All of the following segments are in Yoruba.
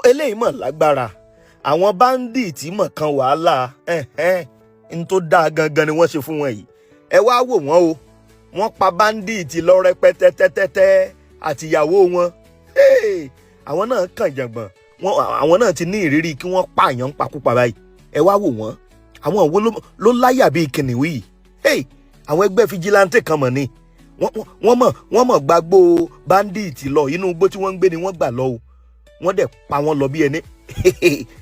eléyìí mọ̀ lágbára àwọn bandit mọ̀ kan wàhálà n tó dáa gangan ni wọ́n ṣe fún wọn yìí ẹ wá wò wọ́n o wọ́n pa bandit Lorepete tẹ́tẹ́tẹ́ àtìyàwó wọn àwọn náà kàn jàngbọ̀n àwọn náà ti ní ìrírí kí wọ́n pààyàn pakúpa báyìí ẹ wá wò wọ́n àwọn òwò ló láyà bíi kìnìún yìí àwọn ẹgbẹ́ fijilantè kan mọ̀ ni wọ́n mọ̀ gbàgbó bandit lọ inú igbó tí wọ́n ń gbé ni wọ́n gbà lọ o wọ́n dẹ̀ pa wọ́n lọ bí ẹni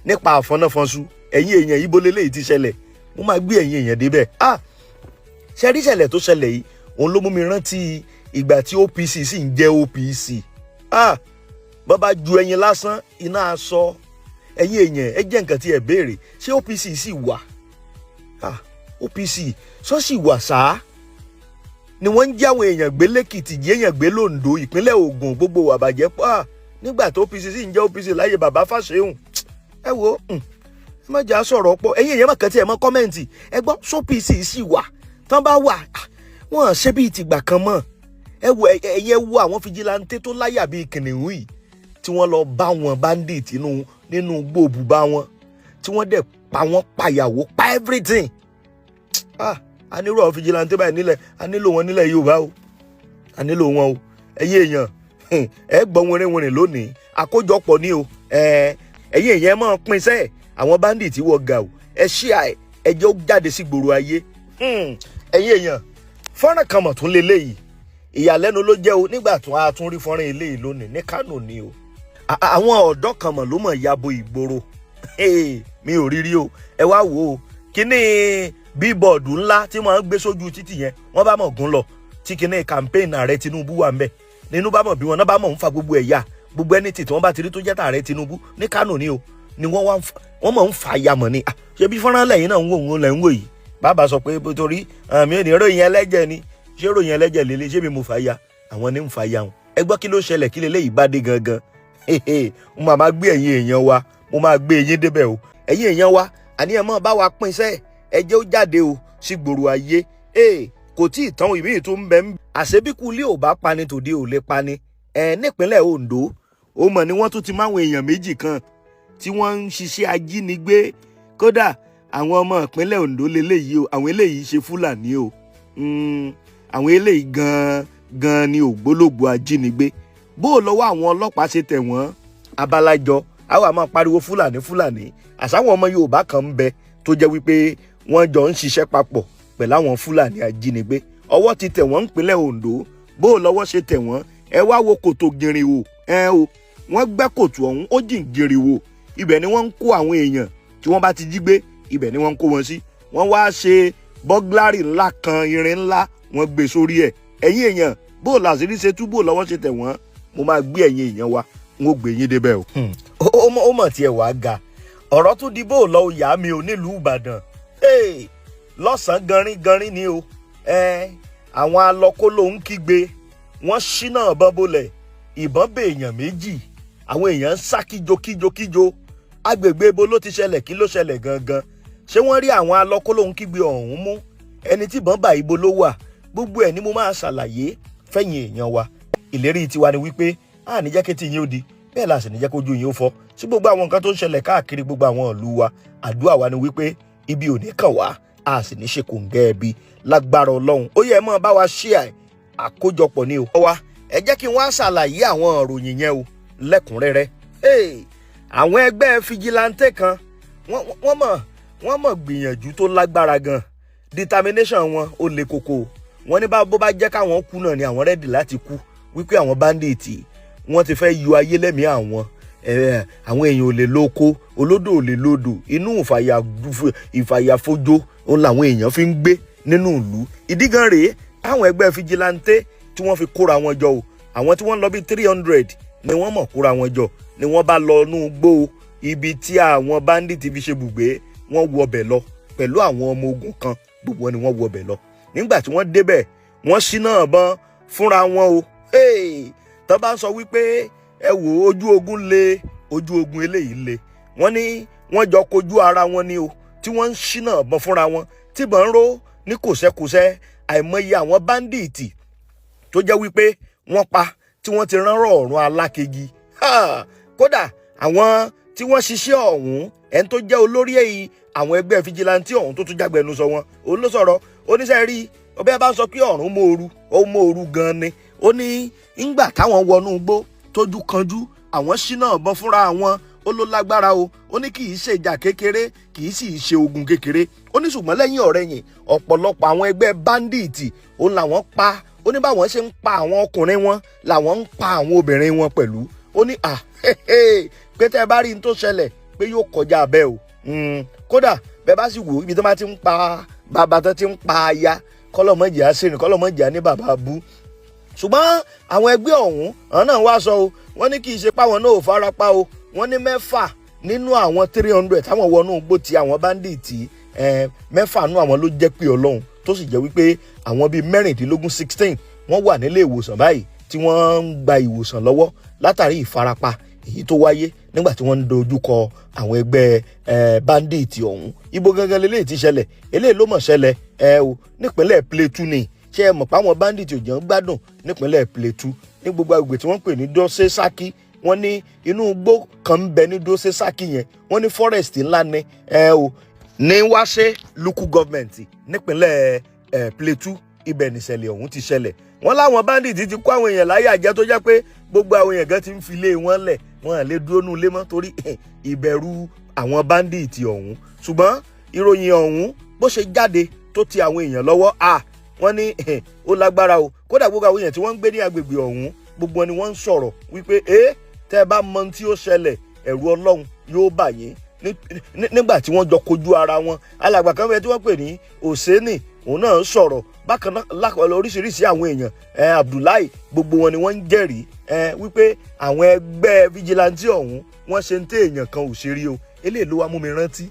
nípa àfọ́náfọ́nsú ẹ̀yin èèyàn yìí bó lélẹ́yìí ti ṣẹlẹ̀ mo máa gbé ẹ̀yin èèyàn débẹ̀ ṣẹ́rí ìṣẹ̀lẹ̀ tó ṣẹlẹ̀ yìí òun ló mú mi rántí ìgbà tí OPC sì ń jẹ́ OPC bọ́ bá ju ẹyin lásán iná aṣọ ẹ̀yin èèyàn ẹ jẹ́ nǹkan tí ẹ béèrè ṣé OPC sì wà OPC sọ sì wà sáà ni wọ́n ń jẹ́ àwọn èèyàn gbé lẹ́kìtì jẹ́ èèyàn gbé lóńdó ìpínlẹ̀ Ògùn gbogbo àbàjẹ́ nígbà tó OPC sì ń jẹ́ OPC láyé bàbá Fáṣẹ̀hùn ẹ wo ẹ má jà sọ̀rọ̀ pọ̀ ẹ̀yin èèyàn mọ̀kàn tí ẹ mọ̀ kọ́mẹ́ǹtì ẹ gbọ́ sópìsì sì wà tán bá wà wọ́n ṣe bíi tìgbà kan mọ́ ẹ wo ẹ̀yẹ wo àwọn fijilantè tó láyà bíi kìnìún yìí tí wọ́n lọ bá wọn bandit nínú gbòòbù bá wọn tí wọ́n dẹ̀ pa wọ́n pàyàwó pa everything a nílò àwọn fijilantè báyìí nílẹ̀ a nílò wọn nílẹ̀ Yorùbá o a nílò wọn o ẹ̀yin èèyàn ẹ gbọ́ wẹrẹwẹrẹ lónìí àkójọpọ̀ ni o ẹ̀yin èèyàn máa pín sẹ́ẹ̀ àwọn bandit wọ ga o ẹ ṣí ẹ jẹ́ ó jáde sí gbòòrò ayé ẹ̀yin èèyàn fọ́nrán kan mọ̀ tún lélẹ́yìí ìyàlẹ́nu ló jẹ́ o nígbà tún a tún rí fọ́nrán eléyìí lónìí ní Kánò ni o àwọn ọ̀dọ́ kan mọ̀ ló mọ̀ yabo ìgboro mi ò rírí o ẹ wá wò ó kíní bíbọ̀dù ńlá tí wọ́n ń gbé sójú títì yẹn wọ́n bá mọ̀ gún lọ tí kíní campaign ààrẹ Tinubu wà ń bẹ̀ nínú bá mọ̀ bí wọn náà bá mọ̀ ń fa gbogbo ẹ̀yà gbogbo ẹni tí wọ́n bá ti rí tó jẹ́ tààrẹ Tinubu ní Kánò ni o ni wọ́n mọ̀ ń fa yamọ̀ ni ṣé bí fọ́nrán lẹ́yìn náà ń wò wọ́n lẹ́ ń wò yìí bàbá sọ pé torí mi ò ní ròyìn ẹlẹ́jẹ̀ ni ṣé ròyìn ẹlẹ́jẹ̀ lélẹ̀ ṣé mi mo fà ya àwọn ní ń fa ya wọn ẹ gbọ́ kí ló ṣẹlẹ̀ kí lélẹ́yìí bá dé gangan mo máa gbé ẹ̀yin èèyàn wa mo máa gbé eyín débẹ̀ o ẹ̀yin èèyàn wa àní ẹ̀ mọ́ bá wa pín sẹ́ ẹ jẹ́ ó jáde o sí gbòòrò ayé kò tí ì tán ìbí tó ń bẹ ń àṣebíkú ilé ò bá pani tòde ò lè pani nípínlẹ̀ Ondo ó mọ̀ ni wọ́n tún ti máwọn èèyàn méjì kan tí wọ́n ń ṣiṣẹ́ ajínigbé kódà àwọn ọmọ ìpínlẹ̀ Ondo lélẹ́yìí o àwọn eléyìí ṣe Fúlàní o àwọn eléyìí gan ni ògbólógbò ajínigbé bó o lọ́wọ́ àwọn ọlọ́pàá ṣe tẹ̀ wọ́n abalajọ àwọn àmọ́ pariwo Fúlàní àsáwọn ọmọ Yorùbá kan ń bẹ tó jẹ́ wípé wọ́n jọ ń ṣiṣẹ́ papọ̀ pẹ̀lú àwọn Fúlàní ajínigbé ọwọ́ ti tẹ̀ wọ́n ìpínlẹ̀ Ondo bó o lọ́wọ́ ṣe tẹ̀ wọ́n ẹ wá wo kòtò gìrìwò wọ́n gbẹ́ kòtò ọ̀hún ó jìn gìrìwò ibẹ̀ ni wọ́n ń kó àwọn èèyàn tí wọ́n bá ti jí gbé ibẹ̀ ni wọ́n ń kó wọn sí wọ́n wá ṣe bọ́gláàrì ńlá kan irin ńlá wọ́n gbé sórí ẹ̀ ẹ̀yin èèyàn bó o làṣírí ṣe tú bó o lọ́wọ́ ṣe tẹ̀ wọ́n mo máa gbé ẹ̀yin èèyàn wa n ó gbé yín débẹ̀ o. ó mọ̀ tiẹ̀ wá ga ọ̀rọ̀ tún di bó o lọ ìyá mi ò nílùú Ìbàdàn lọ́sàn-án ganrin ni o àwọn alọ́kóló ń kígbe wọ́n ṣínà ìbọn bolẹ̀ ìbọn bèèyàn méjì àwọn èèyàn ń sá kíjokíjo agbègbè ibo ló ti ṣẹlẹ̀ kí ló ṣẹlẹ̀ gangan ṣé wọ́n rí àwọn alọ́kóló ń kígbe ọ̀hún mú ẹni tí ìbọn bá ibo ló wà gbogbo ẹ̀ ni mo máa ṣàlàyé fẹ̀yìn èèyàn wa ìlérí tiwa ni wípé a ní jẹ́ kí tí yín ó di bẹ́ẹ̀ la sì ní jẹ́ kójú yín ó fọ́ sí gbogbo àwọn nǹkan tó ń ṣẹlẹ̀ káàkiri gbogbo àwọn ìlú wa àdúrà wa ni wípé ibi ò ní kàn wá a sì ní ṣe kòǹgẹ́ ẹbí lágbára Ọlọ́run ó yẹ mọ́ bá wa ṣe àkójọpọ̀ ni o. ẹ jẹ́ kí wọ́n á ṣàlàyé àwọn ìròyìn yẹn o lẹ́kùnrẹ́rẹ́ àwọn ẹgbẹ́ fijilantè kan wọ́n mọ̀ gbìyànjú tó lágbára gan determination wọn ó le koko wọ́n ní bó bá jẹ́ káwọn kú náà ni àwọn rẹ́dì láti kú wípé àwọn bandit wọ́n ti fẹ́ yọ ayé lẹ́mìí àwọn èèyàn ò lè lóko olódò ò lè lódò inú ìfàyàfojó òun làwọn èèyàn fi ń gbé nínú ìlú ìdí gan rèé àwọn ẹgbẹ́ fijilantè tí wọ́n fi kóra wọn jọ o àwọn tí wọ́n lọ bí 300 ni wọ́n mọ̀ kóra wọn jọ ni wọ́n bá lọ nú gbó ibi tí àwọn bandit fi ṣe bùgbé wọ́n wọ ọbẹ̀ lọ pẹ̀lú àwọn ọmọ ogun kan gbogbo wọn ni wọ́n wọ ọbẹ̀ lọ nígbà tí wọ́n débẹ̀ wọ́n ṣínà ìbọn fúnra wọn o tó bá ń sọ wípé ẹ wò ojú ogun le ojú ogun eléyìí le wọ́n ní wọ́n jọ kojú ara wọn ni o tí wọ́n ń ṣínà ìbọn fúnra wọn tí ìbọn ń ró ní kòsẹ́kòsẹ́ àìmọye àwọn báńdíìtì tó jẹ́ wípé wọ́n pa tí wọ́n ti rán ọ̀run alákejì kódà àwọn tí wọ́n ṣiṣẹ́ ọ̀hún ẹni tó jẹ́ olórí èyí àwọn ẹgbẹ́ fìjìláńtì ọ̀hún tó tún jágbẹnusọ wọn òun ló sọ̀rọ̀ oníṣẹ́ rí ọbẹ̀ bá sọ pé ọ̀run mòoru ó mòoru gan ni ó ní ńgbà táwọn wọnú igbó tójú kanjú àwọn ṣínà ọ̀bọ̀n fúnra wọn ó ló lágbára o ó ní kì í ṣe ìjà kékeré kì í sì ṣe ogun kékeré ó ní ṣùgbọ́n lẹ́yìn ọ̀rẹ̀yìn ọ̀pọ̀lọpọ̀ àwọn ẹgbẹ́ báńdíìtì òun làwọn pa ó ní báwọn ṣe ń pa àwọn ọkùnrin wọn làwọn ń pa àwọn obìnrin wọn pẹ̀lú ó ní pé tẹ́ ẹ bá rí n tó ṣẹlẹ̀ pé yóò kọjá bẹ́ẹ̀ o kódà bẹ́ẹ̀ bá sì wò ibi tó bá ti ń pa bàbá tó ti ń pa aya kọ́lọ́mọ́jì á sẹ́rìn kọ́lọ́mọ́jì á ní bàbá bú ṣùgbọ́n àwọn ẹgbẹ́ ọ̀hún àwọn náà wá sọ o wọ́n ní kì í ṣe páwọn náà ò farapa o wọ́n ní 6 nínú àwọn 300 táwọn wọnú igbó ti àwọn báńdíìtì 6 nú àwọn ló jẹ́ pé Ọlọ́run tó sì jẹ́ wípé àwọn bíi 16 wọ́n wà nílé ìwòsàn báyìí tí wọ́n ń gba ìwòsàn lọ́wọ́ látàrí ìfarapa èyí tó wáyé nígbà tí wọ́n ń dojú kọ àwọn ẹgbẹ́ báńdíìtì ọ̀hún. Ibo gangan lélẹ́yìí ti ṣẹlẹ̀ eléyìí ló mọ̀ ṣẹlẹ̀ o nípínlẹ̀ Plateau ni ṣé ẹ mọ̀ pé àwọn báńdíìtì ò jẹ́ ń gbádùn nípínlẹ̀ Plateau ní gbogbo agbègbè tí wọ́n pè ní Dose Saki wọ́n ní inú igbó kan ń bẹ ní Dose Saki yẹn wọ́n ní forest ńlá ni o ní Wase local government nípínlẹ̀ Plateau ibẹ̀ nìṣẹ̀lẹ̀ ọ̀hún ti ṣẹlẹ̀ wọ́n láwọn báńdíìtì ti kó àwọn èèyàn láyà jẹ tó jẹ́ pé gbogbo àwọn èèyàn gan ti ń fi ilé wọn lẹ̀ wọn lè dúró nù ilé mọ́ torí ìbẹ̀rù àwọn báńdíìtì ọ̀hún ṣùgbọ́n ìròyìn ọ̀hún bó ṣe jáde tó ti àwọn èèyàn lọ́wọ́ wọ́n ní ó lágbára o kódà gbogbo àwọn èèyàn tí wọ́n ń gbé ní agbègbè ọ̀hún gbogbo ni wọ́n ń sọ̀rọ̀ wípé tẹ́ ẹ bá mọ tí ó ṣẹlẹ̀ ẹ̀rù Ọlọ́run yóò bà yín nígbà tí wọ́n jọ kojú ara wọn alàgbà kan bẹ́ẹ̀ tí wọ́n pè ní Òsénì òun náà sọ̀rọ̀ bákan náà lákọ̀ọ́lẹ̀ oríṣiríṣi àwọn èèyàn Abdullahi gbogbo wọn ni wọ́n ń jẹ́rìí wípé àwọn ẹgbẹ́ fìjìláńtì ọ̀hún wọ́n ṣe ń tẹ èèyàn kan ò ṣe rí o eléyìí ló wá mú mi rántí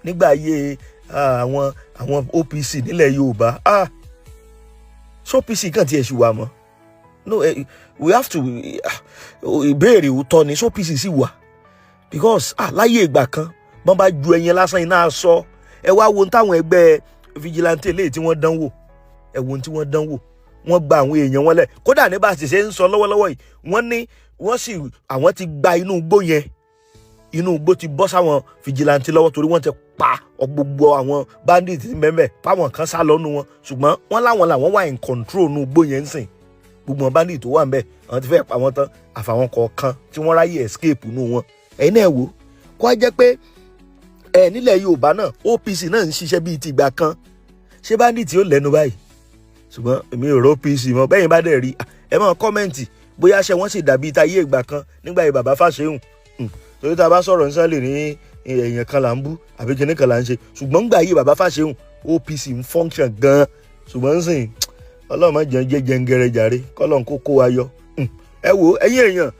nígbà ayé àwọn OPC nílẹ̀ Yorùbá so OPC kàn tiẹ̀ ṣì wà mọ́ no we have to ìbéèrè òótọ́ ni so OPC sì wà because láyé ìgbà kan wọ́n bá ju ẹyin lásán iná sọ ẹ wá wo táwọn ẹgbẹ́ fìjìláńtì eléyìí tí wọ́n dánwò ẹ wo tí wọ́n dánwò wọ́n gba àwọn èèyàn wọn lẹ̀ kódà ní bá a sì ṣe ń sọ lọ́wọ́lọ́wọ́ yìí wọ́n ní àwọn ti gba inú igbó yẹn inú igbó ti bọ́ sáwọn fìjìláńtì lọ́wọ́ torí wọ́n ti pa gbogbo àwọn bandits mẹ́mẹ́ páwọn kan sá lọ́nu wọn ṣùgbọ́n wọ́n làwọn wà in control inú igbó yẹn ń sìn gbogbo àwọn bandits tó wà ń bẹ̀ àwọn ti fẹ́ pa wọ́n tán àfàwọn kọ̀ọ̀kan tí wọ́n ráyè escape nù wọn ẹ̀yin náà wò kó á jẹ́ pé nílẹ̀ Yorùbá náà OPC náà ń ṣiṣẹ́ bíi ti ìgbà kan ṣé bandits yóò lẹ́nu báyìí ṣùgbọ́n èmi ò rò OPC mọ́ bẹ́yìn bá dẹ̀ rí ẹ máa kọ́mẹ̀ǹtì bóyá ṣe wọ́n sì dàbí táyé ìgbà kan nígbà yìí bàbá Fáṣẹ̀hùn torí tá a bá sọ̀rọ̀ ní sálẹ̀ ní èèyàn kan là ń bú àbí kíní kan là ń ṣe ṣùgbọ́n nígbà yìí bàbá Fáṣẹ̀hùn OPC ń function gan-an ṣùgbọ́n sìn Ọlọ́run má jẹ́ jẹ́ngẹrẹ jàre kọ́lọ́n kó kó wa yọ ẹ wò ẹ̀yin èèyàn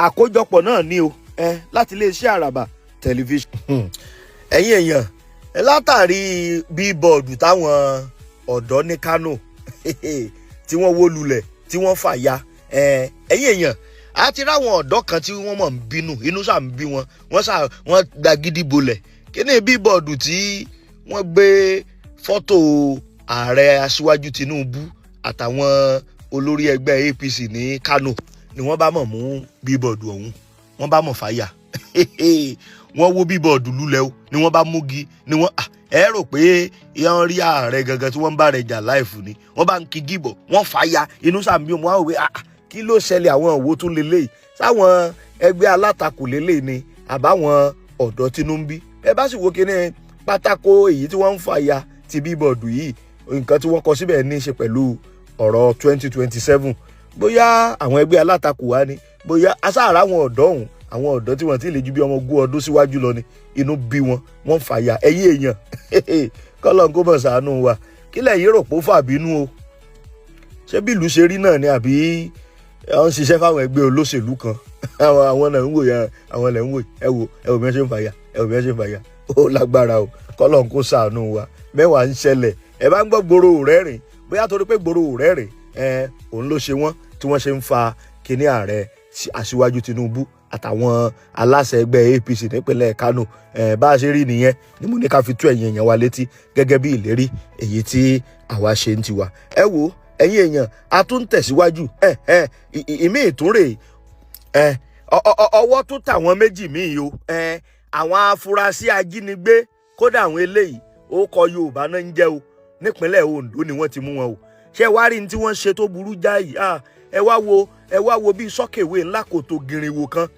àkójọpọ̀ náà ní o láti iléeṣẹ́ Àràbà tẹlifíṣàn ẹ̀yin èèyàn látàrí bíbọ̀dù táwọn ọ̀dọ́ ní Kánò tí wọ́n wó lulẹ̀ tí wọ́n fàya ẹ̀yin èèyàn a ti ráwọn ọ̀dọ́ kan tí wọ́n mọ̀ ń bínú inú ṣáà ń bí wọ́n gba gidi bolẹ̀ kí ni bíbọ̀dù tí wọ́n gbé fọ́tò ààrẹ aṣíwájú Tinubu àtàwọn olórí ẹgbẹ́ APC ní Kánò ni wọ́n bá mọ̀ mú bíbọ̀dù ọ̀hún wọ́n bá mọ̀ fàya wọ́n wó bíbọ̀dù lulẹ̀ o ni wọ́n bá múgi ni wọ́n ẹ rò pé ìyẹn rí ààrẹ gangan tí wọ́n ń bá rẹ̀ jà láìfù ni wọ́n bá ń kí gíbọ̀ wọ́n fàya inú sàmì ọmọ àwọn òwe kí ló ṣẹlẹ̀ àwọn òwò tún lélẹ́yìí sáwọn ẹgbẹ́ alátakò lélẹ́yìí ni àbáwọn ọ̀dọ́ Tinubu ẹ bá sì wo kíní pátákó èyí tí wọ́n ń fàya ti bíbọ̀dù yìí nǹkan tí wọ́n kọ síbẹ̀ ní í ṣe pẹ̀lú ọ̀rọ̀ 2027 bóyá àwọn ẹgbẹ́ alátakò wá ni bóyá asáàrà àwọn ọ̀dọ́ ọ̀hún àwọn ọ̀dọ́ tí wọ́n ti lè ju bí ọmọ ogún ọdún síwájú lọ ni inú bí wọ́n fàya ẹ̀yin èèyàn kọ́lọ́n kó mọ̀ ṣàánú wa kí lẹ́yìn rò pó fàbínú o ṣé bí ìlú ṣe rí náà ni àbí wọ́n ń ṣiṣẹ́ fáwọn ẹgbẹ́ olóṣèlú kan àwọn náà ń wò ya àwọn lẹ́ ń wò ẹ wò bí wọ́n ṣe ń fàya ẹ wò bí wọ́n ṣe ń fàya ó lágbára o kọ́lọ́n kó ṣàánú wa mẹ́wàá ń ṣẹlẹ̀ ẹ bá ń gbọ́ gbòòrò rẹ́rìn bóyá torí pé gbòòrò rẹ́rìn òun ló ṣe wọ́n tí wọ́n ṣe ń fa kíní ààrẹ aṣíwájú Tinubu àtàwọn aláṣẹ ẹgbẹ́ APC nípínlẹ̀ Kánò bá a ṣe rí nìyẹn ni mo ní ká fi tú ẹ̀yin èèyàn wa létí gẹ́gẹ́ bí ìlérí èyí tí àwa ṣe ń tiwa ẹ wo ẹ̀yin èèyàn a tún tẹ̀síwájú ìmí ìtúnrè ọwọ́ tó tà wọ́n méjì míì o àwọn afurasí ajínigbé kódà àwọn eléyìí ó kọ Yorùbá náà ń jẹ́ o nípínlẹ̀ Ondo ni wọ́n ti mú wọn o ṣé wá rí ní tí wọ́n ṣe tó burú jáì ẹ wá wo bí sọ́kèwé ńlá kòtò gìrìwò kan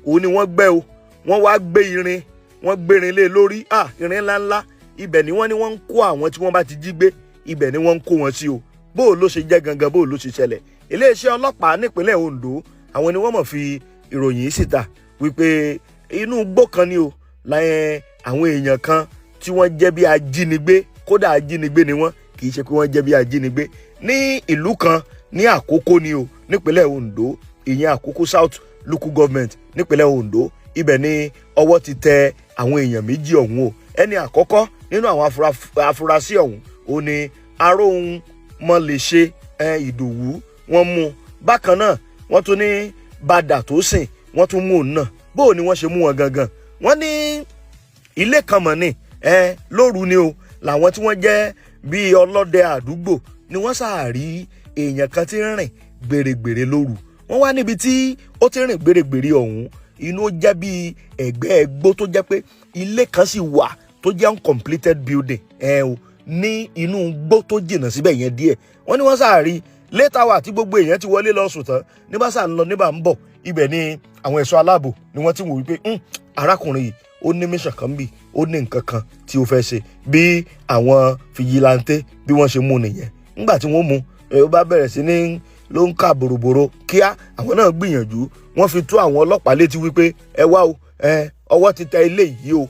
òun ni wọ́n gbẹ́ o wọ́n wá gbé irin wọ́n gbérin lé lórí irin ńláńlá ibẹ̀ ni wọ́n ń kó àwọn tí wọ́n bá ti jí gbé ibẹ̀ ni wọ́n ń kó wọn sí o bó ló ṣe jẹ́ gangan bó ló ṣe ṣẹlẹ̀ iléeṣẹ́ ọlọ́pàá nípínlẹ̀ Ondo àwọn ni wọ́n mọ̀ fi ìròyìn síta wípé inú igbó kan ni o láyẹn àwọn èèyàn kan tí wọ́n jẹ́ bí ajínigbé kódà ajínigbé ni wọ́n kì í ṣe pé wọ́n jẹ́ bí ajínigbé ní ìlú kan ní Àkókó ni o nípínlẹ̀ Ondo ìyẹn Àkókó South Local Government nípínlẹ̀ Ondo ibẹ̀ ni ọwọ́ ti tẹ àwọn èèyàn méjì ọ̀hún o ẹni àkọ́kọ́ nínú àwọn afurasí ọ̀hún ó ní Aróhun Mọ́lẹ́ṣe Ìdòwú wọ́n mú bákan náà wọ́n tún ní Bàdà tó sìn wọ́n tún mú òun náà bó ni wọ́n ṣe mú wọn gangan wọ́n ní ilé kan mọ̀ ní lóru ni o làwọn tí wọ́n jẹ́ bíi ọlọ́dẹ àdúgbò ni wọ́n ṣàárí èèyàn kan tí ń rìn gbèrègbèrè lóru wọ́n wá níbi tí ó ti rìn gbèrègbèrè ọ̀hún inú ó jẹ́ bíi ẹ̀gbẹ́ ẹgbó tó jẹ́ pé ilé kan sì wà tó jẹ́ uncompleted building ní inú igbó tó jìnnà síbẹ̀ yẹn díẹ̀ wọ́n ní wọ́n ṣàárí létà wà tí gbogbo èèyàn ti wọlé lọ sùn tán nígbà sà ń lọ nígbà ń bọ̀ ibẹ̀ ni àwọn ẹ̀ṣọ́ aláàbò ni wọ́n ti wò wípé arákùnrin yìí ó ní mission kan bí ó ní nǹkan kan tí ó fẹ́ ṣe bí àwọn fìjìláńtẹ́ bí wọ́n ṣe mú nìyẹn nígbà tí wọ́n mú ó bá bẹ̀rẹ̀ sí ní ló ń kà bòròbòrò kíá àwọn náà gbìyànjú wọ́n fi tó àwọn ọlọ́pàá létí wípé ẹ wá o ọwọ́ ti tẹ ilé yìí o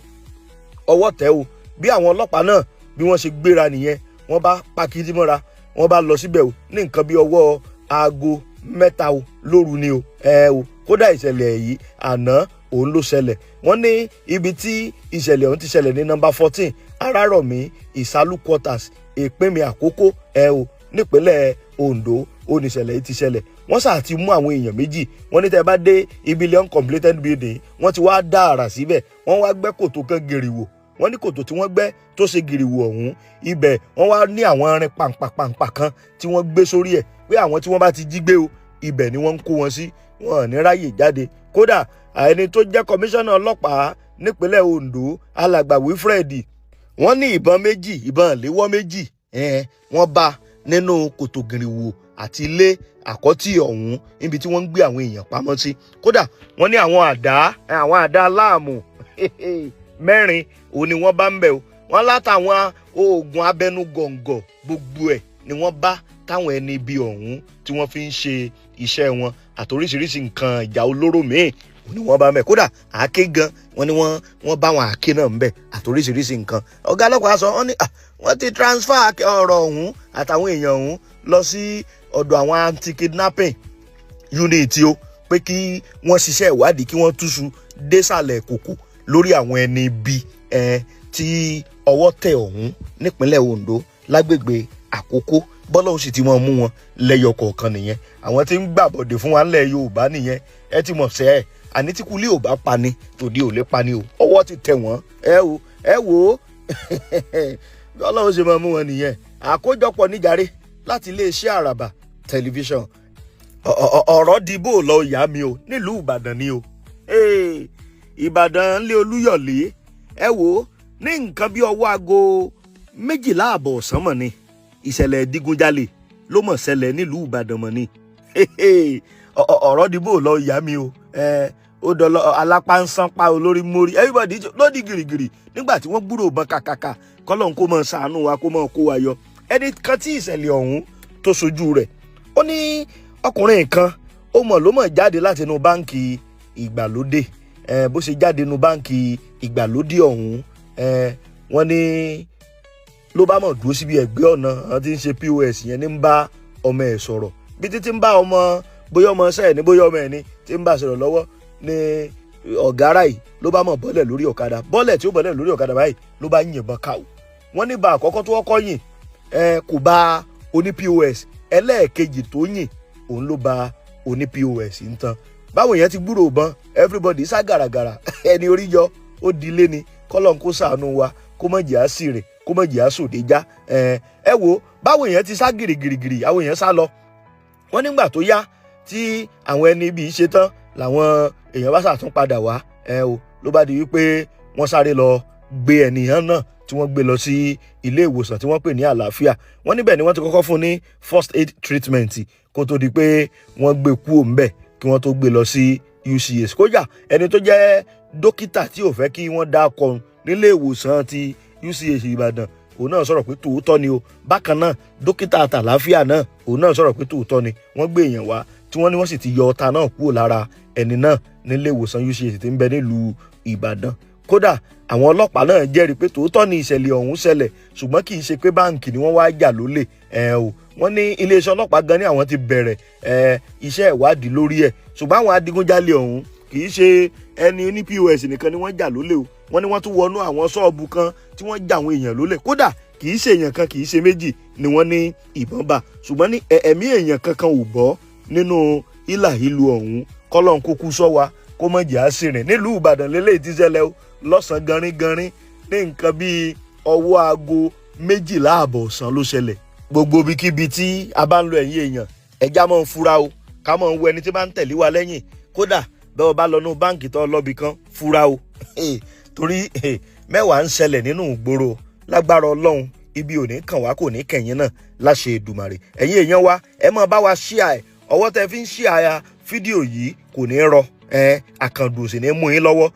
ọwọ́ tẹ o bí àwọn ọlọ́pàá náà bí wọ́n ṣe gbéra nìyẹn wọ́n bá pàkìtì mọ́ra wọ́n bá lọ síbẹ̀ o ní nǹkan bí ọwọ́ aago 3 o lóru ni o kódà ìṣẹ̀lẹ̀ yìí àná òun ló ṣẹlẹ̀ wọ́n ní ibi tí ìṣẹ̀lẹ̀ ọ̀hún ti ṣẹlẹ̀ ní nọ́mbà 14 Arárọ̀mí Ìsálú quarters Ìpínmi Àkókó nípínlẹ̀ Ondo oníṣẹ̀lẹ̀ yìí ti ṣẹlẹ̀ wọ́n sà ti mú àwọn èèyàn méjì wọ́n ní tẹ́ bá dé ibi uncompleted building wọ́n ti wá dá àrà síbẹ̀ wọ́n wá gbẹ́ kòtò kan gìrìwò wọ́n ní kòtò tí wọ́n gbẹ́ tó ṣe gìrìwò ọ̀hún ibẹ̀ wọ́n wá ní àwọn irin pàǹpàǹpà kan tí wọ́n gbé sórí ẹ̀ pé àwọn tí wọ́n bá ti jí gbé o ibẹ̀ ni wọ́n ń kó wọn sí wọn ò ní ráyè jáde kódà ẹni tó jẹ́ kọmíṣánná ọlọ́pàá nípínlẹ̀ Ondo alàgbà Wilfred wọ́n ní ìbọn ìléwọ́ méjì wọ́n bá nínú kòtò gìrìwò àti ilé àkọ́tì ọ̀hún níbi tí wọ́n ń gbé àwọn èèyàn pamọ́ sí kódà wọ́n ní àwọn àdá aláàmù 4 òun ni wọ́n bá ń bẹ̀ o wọ́n látàwọn oògùn abẹnú gọ̀ǹgọ̀ gbogbo ẹ̀ ni wọ́n bá táwọn ẹni ibi ọ̀hún tí wọ́n fi ń ṣe iṣẹ́ wọn àtoríṣiríṣi nǹkan ìjà olóró míì ni wọ́n bá ń bẹ̀ kódà àáké gan wọ́n ní wọ́n bá wọn àáké náà ń bẹ̀ àtoríṣiríṣi nǹkan ọ̀gá ọlọ́pàá sọ wọ́n ní wọ́n ti transfer ọ̀rọ̀ ọ̀hún àtàwọn èèyàn ọ̀hún lọ sí ọ̀dọ̀ àwọn anti-kidnapping unit o pé kí wọ́n ṣiṣẹ́ ìwádìí kí wọ́n túṣu désàlẹ̀ kòkò lórí àwọn ẹni ibi tí ọwọ́ tẹ̀ ọ̀hún nípínlẹ̀ Ondo lágbègbè Àkókó bọ́lọ́hún sì ti mọ̀ mú wọn lẹ́yọ kọ̀ọ̀kan nìyẹn àwọn tí ń gbàbọ̀dè fún wa ńlẹ̀ Yorùbá nìyẹn ẹ ti mọ̀ sẹ́ ẹ̀ àní tí kulí ò bá pani tòde ò lè pani o ọwọ́ ti tẹ̀ wọ́n ẹ wò ó bọ́lọ́hún sì mọ̀ mú wọn nìyẹn àkójọpọ̀ níjàre láti iléeṣẹ́ Àràbà tẹlifíṣàn ọ̀rọ̀ dìbò lọ ìyá mi o nílùú Ìbàdàn ni o Ìbàdàn lé Olúyọ̀lé ẹ wò ó ní nǹkan bí ọwọ́ aago 12:30 ọ̀sán mọ̀ ni ìṣẹ̀lẹ̀ ìdígunjalè ló mọ̀ ṣẹlẹ̀ nílùú Ìbàdàn mọ̀ ni ọ̀rọ̀ dìbò lọ ìyá mi o ó dọ̀lọ́ alápá ń sánpá olórí mórí everybody lódì gìrìgìrì nígbà tí wọ́n gbúrò bọ́n kàkàkà kọ́lọ́n kó mọ̀ ṣàánú wa kó mọ̀ kó wa yọ ẹni kan tí ìṣẹ̀lẹ̀ ọ̀hún tó sojú rẹ̀ ó ní ọkùnrin kan ó mọ̀ ló mọ̀ jáde láti inú báǹkì ìgbàlódé bó ṣe jáde inú báǹkì ìgbàlódé ọ̀hún wọ́n ní ló bá mọ̀ dúró síbi ẹ̀gbẹ́ ọ̀nà àwọn tí ń ṣe POS yẹn ní ń bá ọmọ ẹ̀ sọ̀rọ̀ bí títí ń bá ọmọ bóyá ọmọ ṣẹ́ ẹ̀ ní bóyá ọmọ ẹ̀ ní tí ń bá sọ̀rọ̀ lọ́wọ́ ní ọ̀gára yìí ló bá mọ̀ bọ́lẹ̀ lórí ọ̀kadà bọ́lẹ̀ tí ó bọ́lẹ̀ lórí ọ̀kadà báyìí ló bá yìnbọn káwọ́ wọ́n ní bá àkọ́kọ́ tó kọ́kọ́ yìn kò bá oní POS ẹlẹ́ẹ̀kejì tó yìn òun ló bá oní POS ń tan báwo yẹn ti gbúrò bọn everybody sá gàràgàrà ẹni orí yọ ó di ilé ni kọ́lọ́n kó ṣàánú wa kó mọ̀ jẹ́ àṣìrè kó mọ̀ jẹ́ àṣòdè já ẹ wo báwo yẹn ti sá gìrìgìrìgìrì àwọn yẹn sá lọ wọ́n nígbà tó yá tí àwọn ẹni ibi ṣe tán làwọn èèyàn bá ṣàtún padà wá ló bá di wípé wọ́n sáré lọ gbé ènìyàn náà tí wọ́n gbé lọ sí ilé ìwòsàn tí wọ́n pè ní àlàáfíà. Wọ́n níbẹ̀ ni wọ́n ti kọ́kọ́ fún ní first aid treatment kó tó di pé wọ́n gbé kúrò ńbẹ̀ kí wọ́n tó gbé lọ sí UCH. Kódà ẹni tó jẹ́ dókítà tí ò fẹ́ kí wọ́n dákọ nílé ìwòsàn ti UCH Ìbàdàn, òun náà sọ̀rọ̀ pé tòótọ́ ni o. Bákan náà dókítà àtàláfíà náà òun náà sọ̀rọ̀ pé tòótọ́ ni wọ́n gbé èèyàn wá tí wọ́n ní wọ́n sì ti yọ ọta náà kúrò lára ẹni náà nílé ìwòsàn UCH tí ń bẹ nílùú Ìbàdàn. Kódà àwọn ọlọ́pàá náà jẹ́rìí pé tòótọ́ ni ìṣẹ̀lẹ̀ ọ̀hún ṣẹlẹ̀, ṣùgbọ́n kì í ṣe pé báǹkì ni wọ́n wá jà lólè. Wọ́n ní iléeṣẹ́ ọlọ́pàá gan ni àwọn ti bẹ̀rẹ̀ iṣẹ́ ìwádìí lórí ẹ̀, ṣùgbọ́n àwọn adigunjalè ọ̀hún kì í ṣe ẹni ní POS nìkan ni wọ́n jà lólè o. Wọ́n ní wọ́n tún wọnú àwọn ṣọ́ọ̀bù kan tí wọ́n jà àwọn èèyàn lólè. Kódà kì í ṣe èèyàn kan kì í ṣe méjì ni wọ́n ní ìbọn bá, ṣùgbọ́n ní ẹ̀mí èèyàn kankan ò bọ́ nínú ìlàhílù ọ̀hún. Kọ́lọ́n kó kú sọ́ wa kó mọ̀ jẹ́ àṣìrìn nílùú Ìbàdàn lélẹ́yìí tí ṣẹlẹ̀ o lọ́sàn-án ganrin ní nǹkan bíi ọwọ́ aago 12 ọ̀sán ló ṣẹlẹ̀. Gbogbo ibikíbi tí a bá ń lo ẹ̀yìn èèyàn ẹja máa ń fura o, ká máa ń wo ẹni tí bá ń tẹ̀lé wa lẹ́yìn. Kódà bẹ́ẹ̀ bá lọ nú báǹkì tó lọ́bì kan fura o torí mẹ́wàá ń ṣẹlẹ̀ nínú ìgboro. Lágbára Ọlọ́run ibi ò ní kàn wá kò ní kẹ̀yìn náà láṣẹ Èdùmàrè. Ẹ̀yin èèyàn wa ẹ máa bá wa share ẹ̀, ọwọ́ tẹ fi ń share fídíò yìí kò ní rọ àkàndùn sì ní mú yín lọ́wọ́.